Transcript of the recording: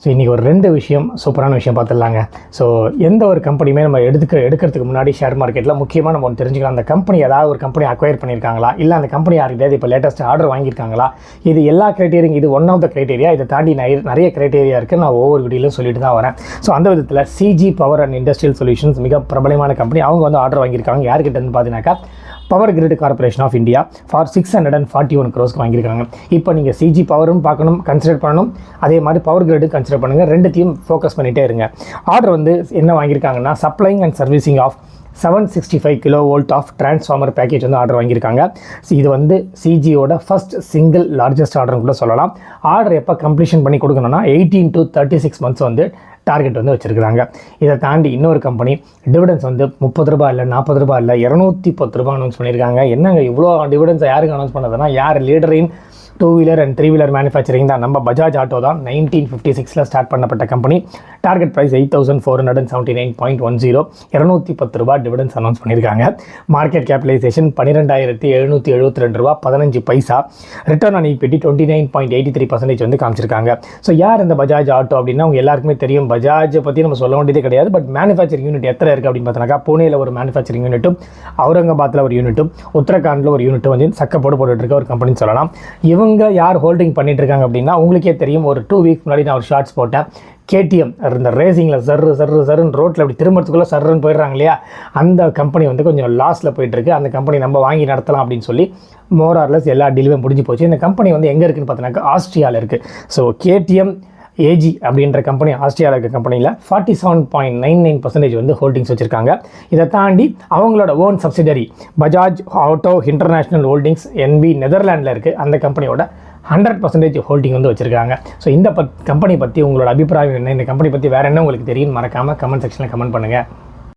So இன்றைக்கி ஒரு 2 விஷயம் சூப்பரான விஷயம் பார்த்துடலாங்க. ஸோ எந்த ஒரு கம்பெனியுமே நம்ம எடுக்கிறதுக்கு முன்னாடி ஷேர் மார்க்கெட்டில் முக்கியமாக நம்ம ஒன்று தெரிஞ்சுக்கலாம். அந்த கம்பெனி ஏதாவது ஒரு கம்பெனி அக்வயர் பண்ணியிருக்காங்களா, இல்லை அந்த கம்பெனி யாருக்கிட்டே இப்போ லேட்டஸ்ட் ஆர்டர் வாங்கியிருக்காங்களா, இது எல்லா க்ரைட்டீரியும், இது ஒன் ஆஃப் த க்ரைட்டீரியா. இதை தாண்டி நிறைய க்ரைட்டீரியா இருக்குது. நான் ஒவ்வொரு வீடியோலையும் சொல்லிட்டு தான் வரேன். ஸோ அந்த விதத்தில் CG power and industrial solutions மிக பிரபலமான கம்பெனி. அவங்க வந்து ஆர்டர் வாங்கியிருக்காங்க. யாருக்கிட்டேருந்து பார்த்தீங்கன்னாக்கா power grid corporation of India for 641 crores வாங்கியிருக்காங்க. இப்போ நீங்கள் சிஜி பவரும் பார்க்கணும், கன்சிடர் பண்ணணும், அதே மாதிரி பவர் கிரிட் கன்சிடர் பண்ணுங்கள். ரெண்டுத்தையும் ஃபோக்கஸ் பண்ணிகிட்டே இருங்க. ஆர்டர் வந்து என்ன வாங்கியிருக்காங்கன்னா supplying and servicing of 765 kV of transformer package வந்து ஆர்டர் வாங்கியிருக்காங்க. இது வந்து சிஜியோட ஃபர்ஸ்ட் சிங்கிள் லார்ஜஸ்ட் ஆர்டர்னு கூட சொல்லலாம். ஆர்டர் எப்போ கம்ப்ளீஷன் பண்ணி கொடுக்கணும்னா 18 to 36 months வந்து டார்கெட் வந்து வச்சுருக்காங்க. இதை தாண்டி இன்னொரு கம்பெனி டிவிடன்ஸ் வந்து 30 ரூபாய் இல்லை, 40 ரூபாய் இல்லை, 210 ரூபாய் அனௌன்ஸ் பண்ணியிருக்காங்க. என்னங்க இவ்வளோ டிவிடன்ஸை யாருக்கு அனௌன்ஸ் பண்ணதுன்னா, யார் லீடரின் 2-wheeler and 3-wheeler மேனுஃபேக்சரிங் தான். நம்ம பஜாஜ் ஆட்டோ தான். 1956 ஸ்டார்ட் பண்ணப்பட்ட கம்பெனி. டார்கெட் ப்ரைஸ் 8479.10, 210 ரூபாய் டிவிடன்ஸ் அனௌன்ஸ் பண்ணியிருக்காங்க. மார்க்கெட் கேபிடலைசேஷன் 12,772 ரூபா 15 பைசா. ரிட்டர்ன் ஆன் ஈக்விட்டி 29.83% வந்து காமிச்சிருக்காங்க. ஸோ யார் இந்த பஜாஜ் ஆட்டோ அப்படின்னா அவங்க எல்லாருக்குமே தெரியும். பஜாஜை பற்றி நம்ம சொல்ல வேண்டியதே கிடையாது. பட் மேனுஃபேக்சரிங் யூனிட் எத்தனை இருக்குது அப்படின்னு பார்த்தோன்னாக்கா, புனேயில் ஒரு மேனுஃபேக்சரிங் யூனிட்டும், அவுரங்காபாத்தில் ஒரு யூனிட்டும், உத்தரகாண்டில் ஒரு யூனிட்டும் வந்து சக்கப்போடு போட்டுட்டு இருக்க ஒரு கம்பெனின்னு சொல்லலாம். இவங்க யார் ஹோல்டிங் பண்ணிட்டு இருக்காங்க அப்படின்னா உங்களுக்கே தெரியும். ஒரு 2 weeks முன்னாடி நான் ஒரு ஷார்ட்ஸ் போட்டேன். கேடிஎம் இந்த ரேசிங்கில் சர்ன்னு ரோட்டில் அப்படி திரும்பறதுக்குள்ளே சர்ன்னு போயிடுறாங்க இல்லையா, அந்த கம்பெனி வந்து கொஞ்சம் லாஸில் போயிட்டுருக்கு. அந்த கம்பெனி நம்ம வாங்கி நடத்தலாம் அப்படின்னு சொல்லி மோரார்லெஸ் எல்லா டீலுமே முடிஞ்சு போச்சு. இந்த கம்பெனி வந்து எங்கே இருக்குன்னு பார்த்தீங்கன்னாக்கா ஆஸ்ட்ரியாவில் இருக்குது. ஸோ கேடிஎம் ஏஜி அப்படின்ற கம்பெனி ஆஸ்ட்ரியாவில் இருக்க கம்பெனியில் 47.99% வந்து ஹோல்டிங்ஸ் வச்சுருக்காங்க. இதை தாண்டி அவங்களோட own subsidiary Bajaj Auto International Holdings NB நெதர்லாண்டில் இருக்குது. அந்த கம்பெனியோட 100% ஹோல்டிங் வந்து வச்சுருக்காங்க. ஸோ இந்த கம்பெனி பற்றி உங்களோட அபிப்பிராயம் என்ன, இந்த கம்பெனி பற்றி வேறு என்ன உங்களுக்கு தெரியும், மறக்காமல் கமெண்ட் செக்ஷனில் கமெண்ட் பண்ணுங்கள்.